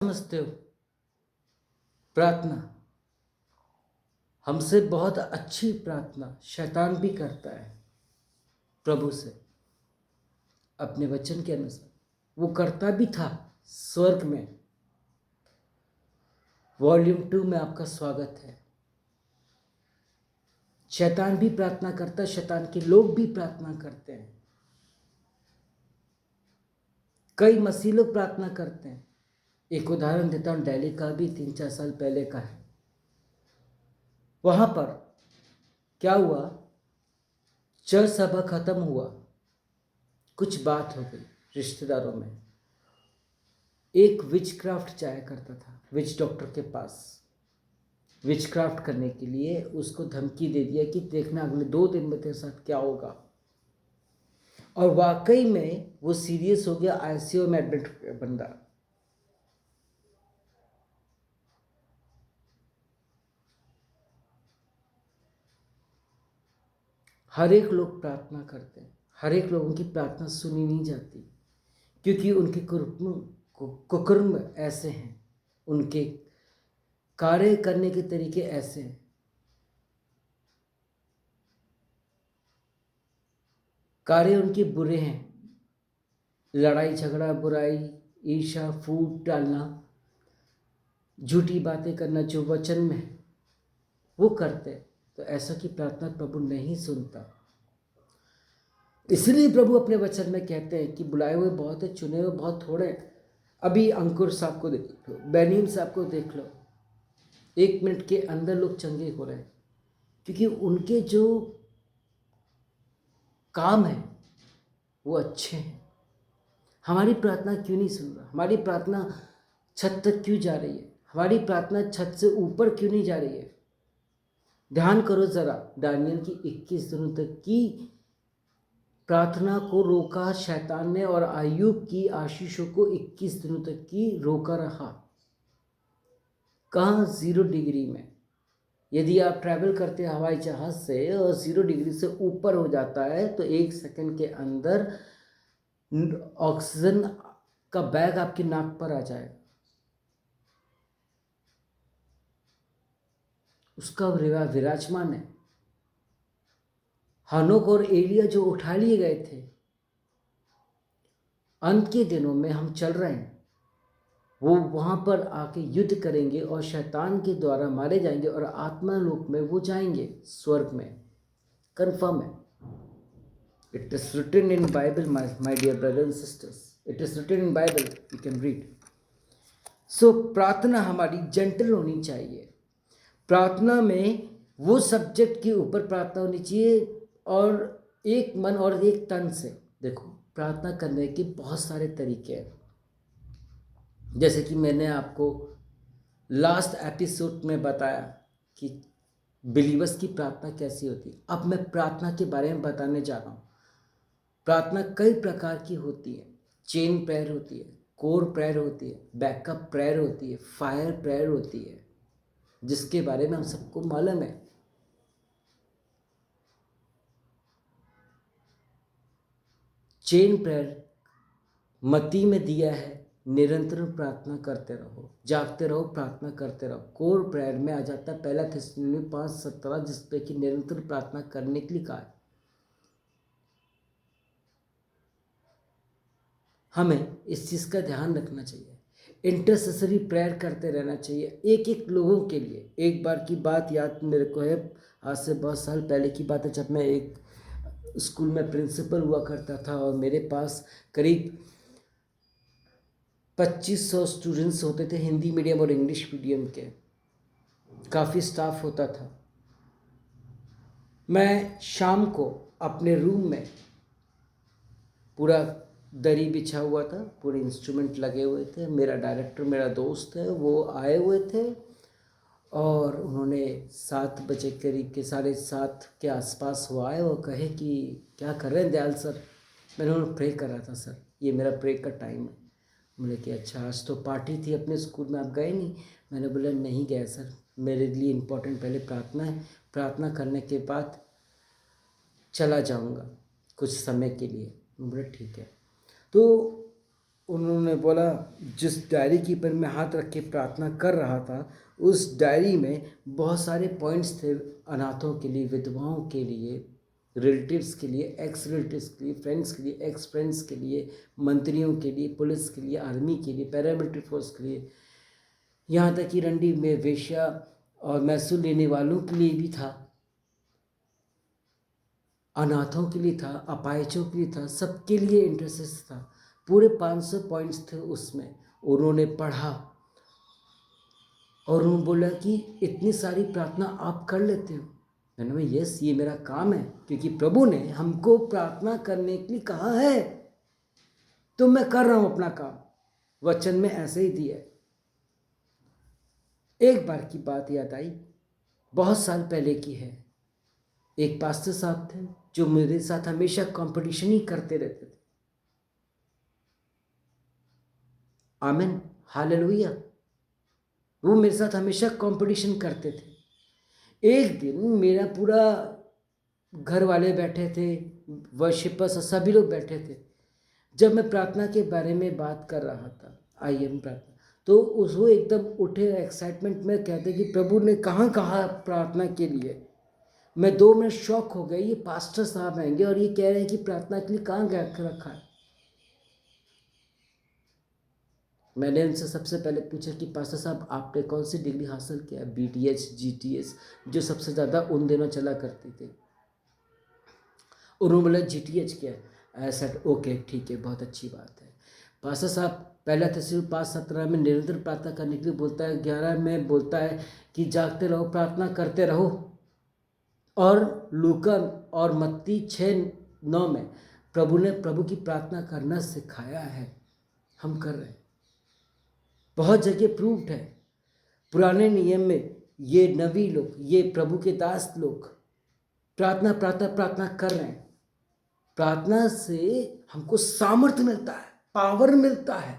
समझते हो? प्रार्थना हमसे बहुत अच्छी प्रार्थना शैतान भी करता है प्रभु से, अपने वचन के अनुसार वो करता भी था स्वर्ग में। वॉल्यूम 2 में आपका स्वागत है। शैतान भी प्रार्थना करता है, शैतान के लोग भी प्रार्थना करते हैं, कई मसीह लोग प्रार्थना करते हैं। एक उदाहरण देता हूं, दिल्ली का भी 3-4 साल पहले का है। वहां पर क्या हुआ, चर्च सभा खत्म हुआ, कुछ बात हो गई रिश्तेदारों में। एक विच क्राफ्ट जाया करता था विच डॉक्टर के पास, विच क्राफ्ट करने के लिए। उसको धमकी दे दिया कि देखना अगले 2 दिन में तेरे साथ क्या होगा। और वाकई में वो सीरियस हो गया, आईसीयू में एडमिट बंदा। हर एक लोग प्रार्थना करते हैं, हर एक लोगों की प्रार्थना सुनी नहीं जाती, क्योंकि उनके कुकर्म ऐसे हैं, उनके कार्य करने के तरीके ऐसे हैं। कार्य उनके बुरे हैं, लड़ाई झगड़ा, बुराई, ईर्ष्या, फूट डालना, झूठी बातें करना, जो वचन में है वो करते। तो ऐसा की प्रार्थना प्रभु नहीं सुनता। इसलिए प्रभु अपने वचन में कहते हैं कि बुलाए हुए बहुत है, चुने हुए बहुत थोड़े हैं। अभी अंकुर साहब को देख लो, बैनीम साहब को देख लो, 1 मिनट के अंदर लोग चंगे हो रहे हैं, क्योंकि उनके जो काम है वो अच्छे हैं। हमारी प्रार्थना क्यों नहीं सुन रहा? हमारी प्रार्थना छत तक क्यों जा रही है? हमारी प्रार्थना छत से ऊपर क्यों नहीं जा रही है? ध्यान करो जरा, दानियल की 21 दिनों तक की प्रार्थना को रोका शैतान ने, और अय्यूब की आशीषों को 21 दिनों तक की रोका रहा। कहाँ? 0 डिग्री में। यदि आप ट्रैवल करते हैं हवाई जहाज से और 0 डिग्री से ऊपर हो जाता है तो 1 सेकंड के अंदर ऑक्सीजन का बैग आपकी नाक पर आ जाएगा। उसका विराजमान है। हनोक और एलिया जो उठा लिए गए थे, अंत के दिनों में हम चल रहे हैं, वो वहां पर आके युद्ध करेंगे और शैतान के द्वारा मारे जाएंगे और आत्मा लोक में वो जाएंगे, स्वर्ग में। कंफर्म है। It is written in Bible, my dear brothers and sisters, it is written in Bible, you can read. So प्रार्थना हमारी जेंटल होनी चाहिए। प्रार्थना में वो सब्जेक्ट के ऊपर प्रार्थना होनी चाहिए, और एक मन और एक तन से। देखो, प्रार्थना करने के बहुत सारे तरीके हैं, जैसे कि मैंने आपको लास्ट एपिसोड में बताया कि बिलीवर्स की प्रार्थना कैसी होती है। अब मैं प्रार्थना के बारे में बताने जा रहा हूँ। प्रार्थना कई प्रकार की होती है। चेन प्रेयर होती है, कोर प्रेयर होती है, बैकअप प्रेयर होती है, फायर प्रेयर होती है, जिसके बारे में हम सबको मालूम है। चेन प्रेयर मती में दिया है, निरंतर प्रार्थना करते रहो, जागते रहो, प्रार्थना करते रहो। कोर प्रेयर में आ जाता है 1 थिस्सलुनीसी 5:17, जिसपे कि निरंतर प्रार्थना करने के लिए कहा है। हमें इस चीज़ का ध्यान रखना चाहिए। इंटरसेसरी प्रेयर करते रहना चाहिए एक एक लोगों के लिए। एक बार की बात याद मेरे को है, आज से बहुत साल पहले की बात है, जब मैं एक स्कूल में प्रिंसिपल हुआ करता था और मेरे पास करीब 2500 स्टूडेंट्स होते थे, हिंदी मीडियम और इंग्लिश मीडियम के। काफ़ी स्टाफ होता था। मैं शाम को अपने रूम में, पूरा दरी बिछा हुआ था, पूरे इंस्ट्रूमेंट लगे हुए थे, मेरा डायरेक्टर मेरा दोस्त है वो आए हुए थे, और उन्होंने 7 बजे करीब के 7:30 के आसपास वो आए और कहे कि क्या कर रहे हैं दयाल सर? मैंने उन्हें प्रे कर रहा था, सर ये मेरा प्रे का टाइम है। बोले कि अच्छा, आज तो पार्टी थी अपने स्कूल में, आप गए नहीं? मैंने बोला नहीं गया सर, मेरे लिए इम्पोर्टेंट पहले प्रार्थना है, प्रार्थना करने के बाद चला जाऊंगा कुछ समय के लिए। बोले ठीक है। तो उन्होंने बोला, जिस डायरी की पर मैं हाथ रख के प्रार्थना कर रहा था, उस डायरी में बहुत सारे पॉइंट्स थे, अनाथों के लिए, विधवाओं के लिए, रिलेटिव्स के लिए, एक्स रिलेटिव्स के लिए, फ्रेंड्स के लिए, एक्स फ्रेंड्स के लिए, मंत्रियों के लिए, पुलिस के लिए, आर्मी के लिए, पैरामिलिट्री फोर्स के लिए, यहाँ तक कि रंडी में वेश्या और महसूल लेने वालों के लिए भी था, अनाथों के लिए था, अपाहिजों के लिए था, सबके लिए इंटरेस्ट था। पूरे 500 पॉइंट्स थे उसमें। उन्होंने पढ़ा और उन्होंने बोला कि इतनी सारी प्रार्थना आप कर लेते हो। मैंने बोला यस, ये मेरा काम है, क्योंकि प्रभु ने हमको प्रार्थना करने के लिए कहा है, तो मैं कर रहा हूं अपना काम, वचन में ऐसे ही दिया है। एक बार की बात याद आई, बहुत साल पहले की है। एक पास्टर साहब थे जो मेरे साथ हमेशा कंपटीशन ही करते रहते थे। आमीन, हालेलुया। वो मेरे साथ हमेशा कंपटीशन करते थे। एक दिन मेरा पूरा घर वाले बैठे थे, वर्शिपर्स सभी लोग बैठे थे। जब मैं प्रार्थना के बारे में बात कर रहा था, आई एम प्रार्थना, तो उस वो एकदम उठे एक्साइटमेंट में, कहते कि प्रभु ने कहाँ कहा प्रार्थना के लिए। मैं 2 मिनट शॉक हो गया, ये पास्टर साहब आएंगे और ये कह रहे हैं कि प्रार्थना के लिए कहाँ रखा है। मैंने उनसे सबसे पहले पूछा कि पास्टर साहब आपने कौन सी डिग्री हासिल किया, BTH GTS जो सबसे ज़्यादा उन दिनों चला करती थी। उन्होंने बोला GTH क्या है। आई सेड ओके ठीक है, बहुत अच्छी बात है। पास्टर साहब पहला Thessalonians 5:17 में निरंतर प्रार्थना करने के लिए बोलता है, 11 में बोलता है कि जागते रहो, प्रार्थना करते रहो। और लूका और मत्ती 6:9 में प्रभु ने प्रभु की प्रार्थना करना सिखाया है, हम कर रहे हैं। बहुत जगह प्रूव्ड है। पुराने नियम में ये नबी लोग, ये प्रभु के दास लोग प्रार्थना प्रार्थना प्रार्थना कर रहे हैं। प्रार्थना से हमको सामर्थ्य मिलता है, पावर मिलता है।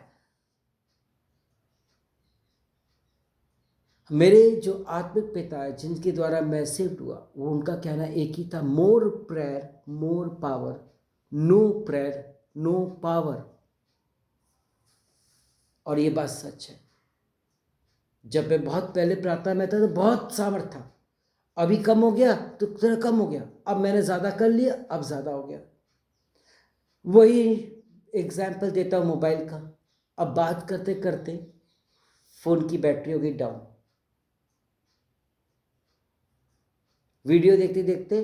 मेरे जो आत्मिक पिता है जिनके द्वारा मैं सेव्ड हुआ, वो उनका कहना एक ही था, more prayer more power, no prayer no power. और ये बात सच है। जब मैं बहुत पहले प्रार्थना में था तो बहुत सामर्थ्य था, अभी कम हो गया तो थोड़ा कम हो गया, अब मैंने ज़्यादा कर लिया, अब ज़्यादा हो गया। वही एग्जाम्पल देता हूँ मोबाइल का। अब बात करते करते फ़ोन की बैटरी हो गई डाउन, वीडियो देखते देखते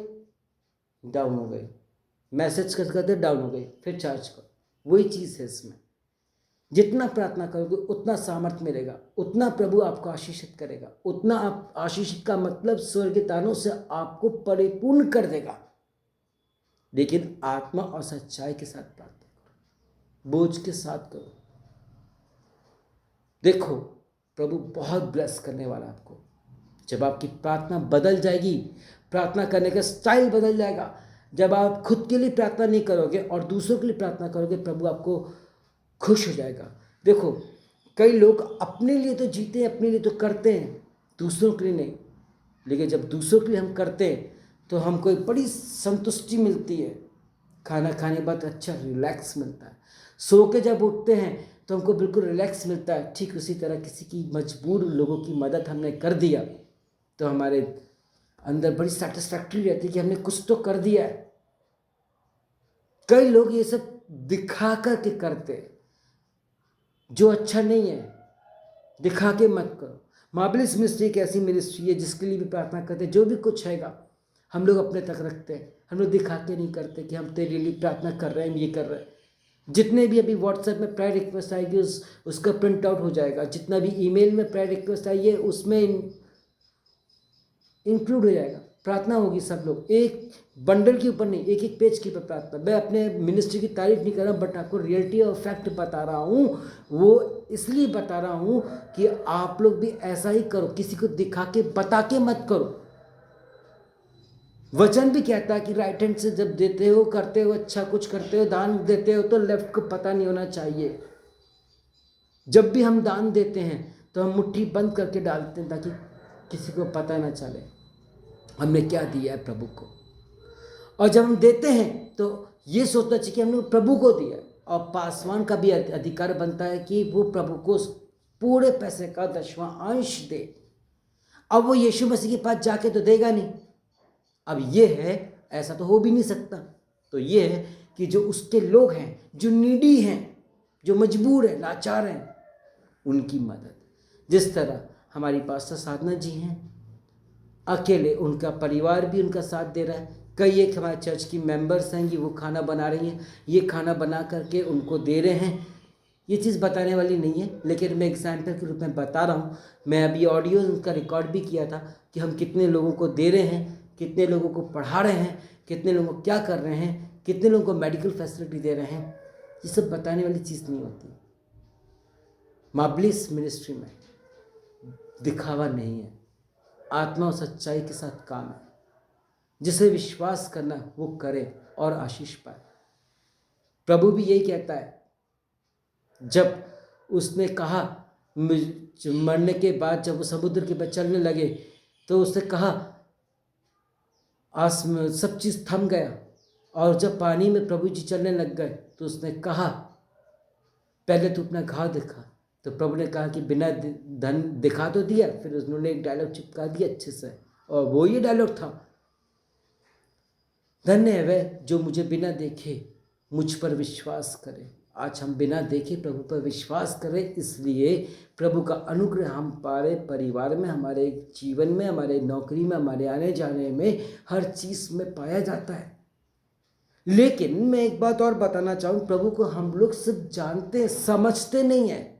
डाउन हो गई, मैसेज करते करते डाउन हो गई, फिर चार्ज करो। वही चीज़ है इसमें। जितना प्रार्थना करोगे उतना सामर्थ्य मिलेगा, उतना प्रभु आपको आशीषित करेगा, उतना आप आशीषित का मतलब स्वर्ग दानों से आपको परिपूर्ण कर देगा। लेकिन आत्मा और सच्चाई के साथ प्रार्थना करो, बोझ के साथ करो। देखो प्रभु बहुत ब्लेस करने वाला आपको। जब आपकी प्रार्थना बदल जाएगी, प्रार्थना करने का स्टाइल बदल जाएगा। जब आप खुद के लिए प्रार्थना नहीं करोगे और दूसरों के लिए प्रार्थना करोगे, प्रभु आपको खुश हो जाएगा। देखो कई लोग अपने लिए तो जीते हैं, अपने लिए तो करते हैं, दूसरों के लिए नहीं। लेकिन जब दूसरों के लिए हम करते हैं तो हमको एक बड़ी संतुष्टि मिलती है। खाना खाने के बाद अच्छा रिलैक्स मिलता है। सो के जब उठते हैं तो हमको बिल्कुल रिलैक्स मिलता है। ठीक उसी तरह किसी की मजबूर लोगों की मदद हमने कर दिया तो हमारे अंदर बड़ी सेटिस्फैक्ट्री रहती है कि हमने कुछ तो कर दिया है। कई लोग ये सब दिखा कर के करते हैं, जो अच्छा नहीं है। दिखा के मत करो। मार्बलिस मिनिस्ट्री एक ऐसी मिनिस्ट्री है जिसके लिए भी प्रार्थना करते हैं, जो भी कुछ हैगा हम लोग अपने तक रखते हैं। हम लोग दिखा के नहीं करते कि हम तेरे लिए प्रार्थना कर रहे हैं, हम ये कर रहे हैं। जितने भी अभी व्हाट्सएप में प्रेयर रिक्वेस्ट आएगी उसका प्रिंट आउट हो जाएगा। जितना भी ईमेल में प्रेयर रिक्वेस्ट आई है उसमें इंक्लूड हो जाएगा। प्रार्थना होगी सब लोग, एक बंडल के ऊपर नहीं, एक एक पेज के ऊपर प्रार्थना। मैं अपने मिनिस्ट्री की तारीफ नहीं कर रहा, बट आपको रियलिटी और फैक्ट बता रहा हूँ। वो इसलिए बता रहा हूँ कि आप लोग भी ऐसा ही करो, किसी को दिखा के बता के मत करो। वचन भी कहता है कि राइट हैंड से जब देते हो, करते हो, अच्छा कुछ करते हो, दान देते हो, तो लेफ्ट को पता नहीं होना चाहिए। जब भी हम दान देते हैं तो हम मुट्ठी बंद करके डालते हैं ताकि किसी को पता ना चले हमने क्या दिया है प्रभु को। और जब हम देते हैं तो ये सोचना चाहिए कि हमने प्रभु को दिया। और पासवान का भी अधिकार बनता है कि वो प्रभु को पूरे पैसे का 10वां अंश दे। अब वो यीशु मसीह के पास जाके तो देगा नहीं। अब ये है, ऐसा तो हो भी नहीं सकता। तो ये है कि जो उसके लोग हैं, जो नीडी हैं, जो मजबूर हैं, लाचार हैं, उनकी मदद। जिस तरह हमारी पास्टर साधना जी हैं, अकेले, उनका परिवार भी उनका साथ दे रहा है। कई एक हमारे चर्च की मेंबर्स हैं कि वो खाना बना रही हैं, ये खाना बना करके उनको दे रहे हैं। ये चीज़ बताने वाली नहीं है, लेकिन मैं एग्जाम्पल के रूप में बता रहा हूँ। मैं अभी ऑडियो उनका रिकॉर्ड भी किया था कि हम कितने लोगों को दे रहे हैं, कितने लोगों को पढ़ा रहे हैं, कितने लोगों को क्या कर रहे हैं, कितने लोगों को मेडिकल फैसिलिटी दे रहे हैं। ये सब बताने वाली चीज़ नहीं होती। माब्लिस मिनिस्ट्री में दिखावा नहीं है, आत्मा और सच्चाई के साथ काम है। जिसे विश्वास करना वो करे और आशीष पाए। प्रभु भी यही कहता है। जब उसने कहा, मरने के बाद जब वो समुद्र के पर चलने लगे, तो उसने कहा, आसमान सब चीज़ थम गया। और जब पानी में प्रभु जी चलने लग गए, तो उसने कहा, पहले तू अपना घाव दिखा। तो प्रभु ने कहा कि बिना धन दिखा तो दिया। फिर उन्होंने एक डायलॉग चिपका दिया अच्छे से, और वो ये डायलॉग था, धन्य है वह जो मुझे बिना देखे मुझ पर विश्वास करे। आज हम बिना देखे प्रभु पर विश्वास करें, इसलिए प्रभु का अनुग्रह हम पारे परिवार में, हमारे जीवन में, हमारे नौकरी में, हमारे आने जाने में, हर चीज़ में पाया जाता है। लेकिन मैं एक बात और बताना चाहूँ, प्रभु को हम लोग सिर्फ जानते समझते नहीं हैं।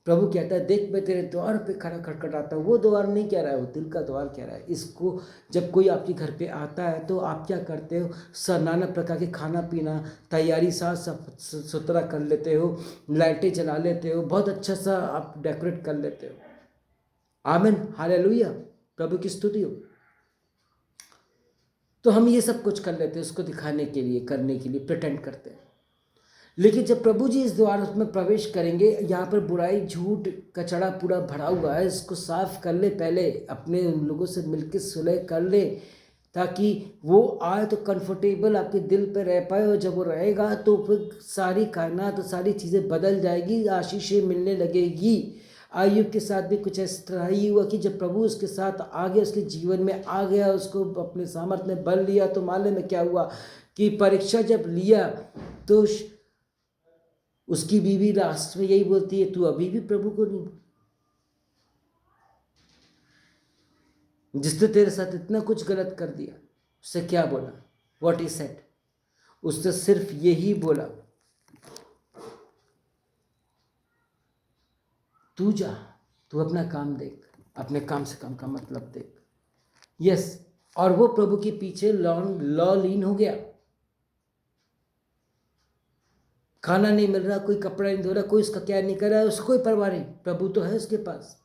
प्रभु कहता है, देख मैं तेरे द्वार पे खड़ा खटखटाता हूँ। वो द्वार नहीं कह रहा है, वो दिल का द्वार कह रहा है। इसको जब कोई आपके घर पे आता है तो आप क्या करते हो? नाना प्रकार के खाना पीना तैयारी साफ सुथरा कर लेते हो, लाइटें जला लेते हो, बहुत अच्छा सा आप डेकोरेट कर लेते हो। आमीन, हालेलुया, प्रभु की स्तुति हो। तो हम ये सब कुछ कर लेते हैं, उसको दिखाने के लिए, करने के लिए प्रिटेंड करते हैं। लेकिन जब प्रभु जी इस द्वार में प्रवेश करेंगे, यहाँ पर बुराई, झूठ, कचड़ा पूरा भरा हुआ है, इसको साफ कर ले। पहले अपने उन लोगों से मिलकर सुलह कर ले, ताकि वो आए तो कंफर्टेबल आपके दिल पे रह पाए। और जब वो रहेगा तो फिर सारी कायनात तो सारी चीज़ें बदल जाएगी, आशीषें मिलने लगेगी। आयुब के साथ भी कुछ इस तरह ही हुआ कि जब प्रभु उसके साथ आ गया, उसके जीवन में आ गया, उसको अपने सामर्थ में बल लिया, तो मालूम में क्या हुआ कि परीक्षा जब लिया तो उसकी बीवी लास्ट में यही बोलती है, तू अभी भी प्रभु को नहीं, जिसने तेरे साथ इतना कुछ गलत कर दिया। उससे क्या बोला? What he said? उसने सिर्फ यही बोला, तू जा, तू अपना काम देख, अपने काम से काम का मतलब देख। यस, और वो प्रभु के पीछे लॉ लीन हो गया। खाना नहीं मिल रहा, कोई कपड़ा नहीं धो रहा, कोई उसका क्या नहीं कर रहा है, उसको कोई परवाह नहीं, प्रभु तो है उसके पास।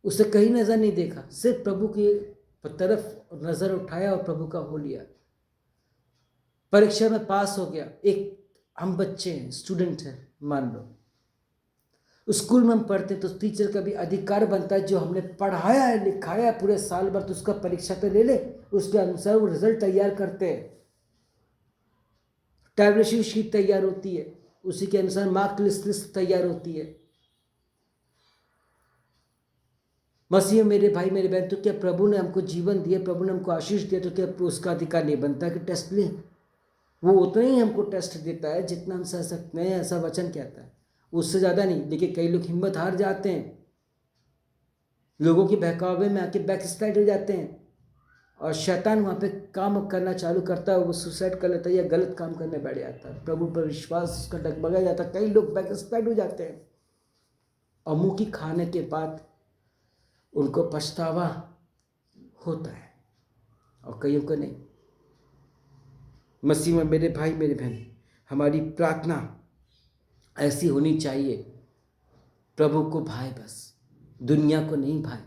उसे कहीं नजर नहीं देखा, सिर्फ प्रभु की तरफ नजर उठाया और प्रभु का हो लिया। परीक्षा में पास हो गया। एक हम बच्चे हैं, स्टूडेंट हैं, मान लो स्कूल में हम पढ़ते तो टीचर का भी अधिकार बनता है, जो हमने पढ़ाया है, लिखाया है पूरे साल भर, तो उसका परीक्षा तो ले ले, उसके अनुसार वो रिजल्ट तैयार करते हैं। टैबलेट शीट तैयार होती है, उसी के अनुसार मार्क लिस्ट तैयार होती है। मसीह मेरे भाई मेरे बहन, तो क्या प्रभु ने हमको जीवन दिया, प्रभु ने हमको आशीष दिया, तो क्या उसका अधिकार नहीं बनता कि टेस्ट लें? वो उतना ही हमको टेस्ट देता है जितना हम सह सकते हैं, ऐसा वचन कहता है, उससे ज़्यादा नहीं। लेकिन कई लोग हिम्मत हार जाते हैं, लोगों के बहकावे में आके बैक स्लाइड हो जाते हैं, और शैतान वहाँ पे काम करना चालू करता है, वो सुसाइड कर लेता है या गलत काम करने बैठ जाता है, प्रभु पर विश्वास उसका डगमगा जाता है। कई लोग बैक स्लाइड हो जाते हैं, और मुँह की खाने के बाद उनको पछतावा होता है, और कईयों को नहीं। मसीह में मेरे भाई मेरे बहन, हमारी प्रार्थना ऐसी होनी चाहिए, प्रभु को भाए, बस दुनिया को नहीं भाए।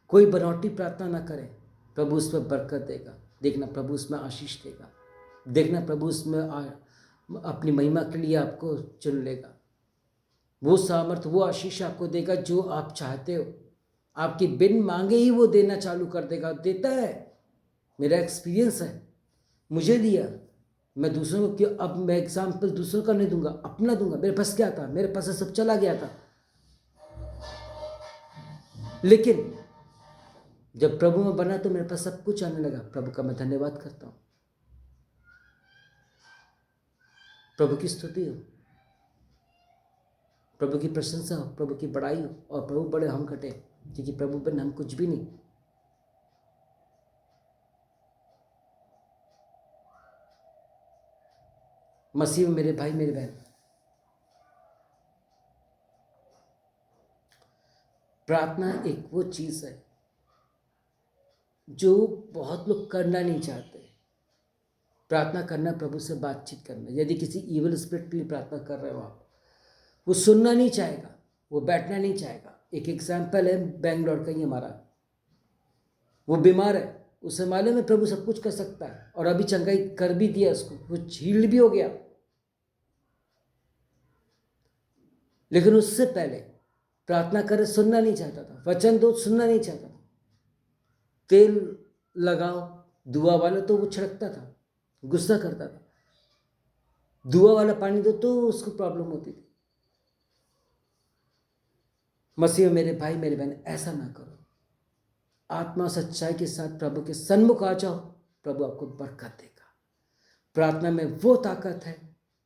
कोई बनावटी प्रार्थना ना करे, प्रभु उसमें बरकत देगा। देखना प्रभु उसमें आशीष देगा, देखना प्रभु उसमें अपनी महिमा के लिए आपको चुन लेगा। वो सामर्थ, वो आशीष आपको देगा जो आप चाहते हो। आपके बिन मांगे ही वो देना चालू कर देगा, देता है। मेरा एक्सपीरियंस है, मुझे दिया, मैं दूसरों को क्यों, अब मैं एग्जाम्पल दूसरों का नहीं दूंगा, अपना दूंगा। मेरे पास क्या था, मेरे पास से सब चला गया था, लेकिन जब प्रभु में बना तो मेरे पास सब कुछ आने लगा। प्रभु का मैं धन्यवाद करता हूँ। प्रभु की स्तुति हो, प्रभु की प्रशंसा हो, प्रभु की बड़ाई हो, और प्रभु बड़े हम घटे, क्योंकि प्रभु बिन हम कुछ भी नहीं। मसीह में मेरे भाई मेरे बहन, प्रार्थना एक वो चीज है जो बहुत लोग करना नहीं चाहते। प्रार्थना करना, प्रभु से बातचीत करना। यदि किसी इविल स्पिरिट के लिए प्रार्थना कर रहे हो आप, वो सुनना नहीं चाहेगा, वो बैठना नहीं चाहेगा। एक एग्जाम्पल है बेंगलोर का ही हमारा, वो बीमार है, उसे मालूम है प्रभु सब कुछ कर सकता है, और अभी चंगाई कर भी दिया उसको, वो हील्ड भी हो गया, लेकिन उससे पहले प्रार्थना करे, सुनना नहीं चाहता था। वचन दो, सुनना नहीं चाहता था। तेल लगाओ, दुआ वाला तो वो छिड़कता था, गुस्सा करता था। दुआ वाला पानी दो तो उसको प्रॉब्लम होती थी। मसीह मेरे भाई मेरे बहन, ऐसा ना करो। आत्मा सच्चाई के साथ प्रभु के सन्मुख आ जाओ, प्रभु आपको बरकत देगा। प्रार्थना में वो ताकत है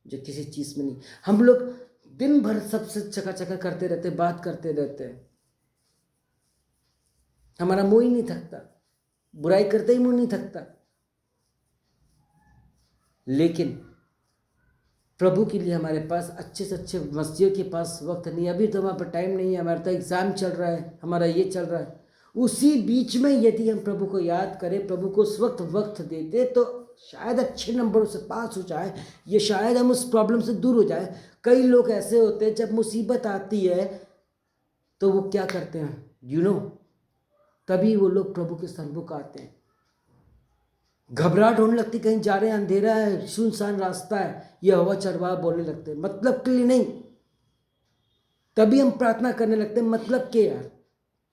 जो किसी चीज में नहीं। हम लोग दिन भर सबसे चका करते रहते, बात करते रहते हैं, हमारा मुंह ही नहीं थकता, बुराई करते ही मुंह नहीं थकता, लेकिन प्रभु के लिए हमारे पास अच्छे से अच्छे मसीहियों के पास वक्त नहीं। अभी तो हमारे पास टाइम नहीं है, हमारा तो एग्जाम चल रहा है, हमारा ये चल रहा है। उसी बीच में यदि हम प्रभु को याद करें, प्रभु को उस वक्त देते, तो शायद अच्छे नंबरों से पास हो जाए, ये शायद हम उस प्रॉब्लम से दूर हो जाए। कई लोग ऐसे होते हैं, जब मुसीबत आती है तो वो क्या करते हैं, तभी वो लोग प्रभु के सन्मुख आते हैं। घबराहट होने लगती, कहीं जा रहे हैं, अंधेरा है, सुनसान रास्ता है, ये हवा चढ़वा बोलने लगते हैं, मतलब के लिए नहीं। तभी हम प्रार्थना करने लगते हैं, मतलब के यार,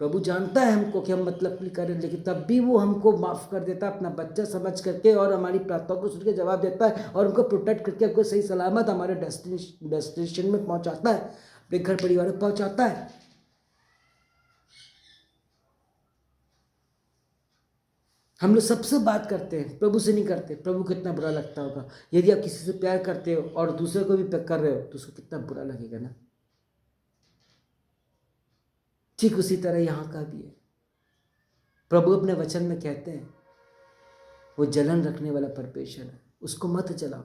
प्रभु जानता है हमको कि हम मतलब के लिए करें, लेकिन तब भी वो हमको माफ कर देता है अपना बच्चा समझ करके, और हमारी प्रार्थना को सुन के जवाब देता है, और उनको प्रोटेक्ट करके हमको सही सलामत हमारे डेस्टिनेशन में पहुंचाता है, अपने घर परिवार में पहुंचाता है। हम लोग सबसे बात करते हैं, प्रभु से नहीं करते। प्रभु को कितना बुरा लगता होगा। यदि आप किसी से प्यार करते हो और दूसरे को भी कर रहे हो, तो उसको कितना बुरा लगेगा ना। ठीक उसी तरह यहाँ का भी है। प्रभु अपने वचन में कहते हैं, वो जलन रखने वाला परमेश्वर है, उसको मत जलाओ।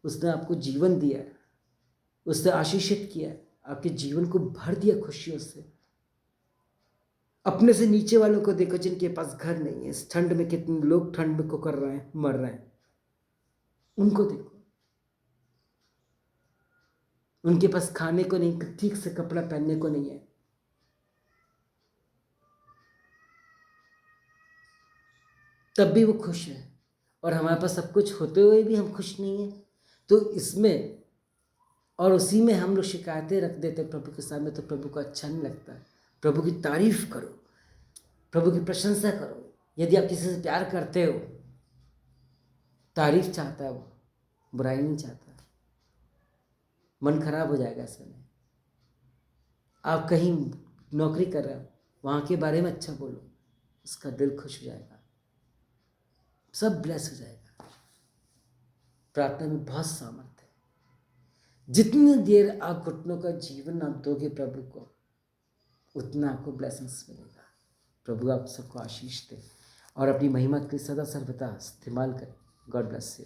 उसने आपको जीवन दिया है, उसने आशीषित किया है, आपके जीवन को भर दिया खुशियों से। अपने से नीचे वालों को देखो, जिनके पास घर नहीं है। इस ठंड में कितने लोग ठंड में को कर रहे हैं, मर रहे हैं, उनको देखो। उनके पास खाने को नहीं, ठीक से कपड़ा पहनने को नहीं है, तब भी वो खुश है। और हमारे पास सब कुछ होते हुए भी हम खुश नहीं हैं। तो इसमें और उसी में हम लोग शिकायतें रख देते हैं प्रभु के सामने, तो प्रभु को अच्छा नहीं लगता है। प्रभु की तारीफ करो, प्रभु की प्रशंसा करो। यदि आप किसी से प्यार करते हो, तारीफ चाहता है वो, बुराई नहीं चाहता। मन खराब हो जाएगा ऐसे में। आप कहीं नौकरी कर रहे हो, वहाँ के बारे में अच्छा बोलो, उसका दिल खुश हो जाएगा, सब ब्लेस हो जाएगा। प्रार्थना में बहुत सामर्थ्य है। जितनी देर आप घुटनों का जीवन आप दोगे प्रभु को, उतना आपको ब्लेसिंग्स मिलेगा। प्रभु आप सबको आशीष दे और अपनी महिमा के लिए सदा सर्वदा इस्तेमाल करें। God bless you.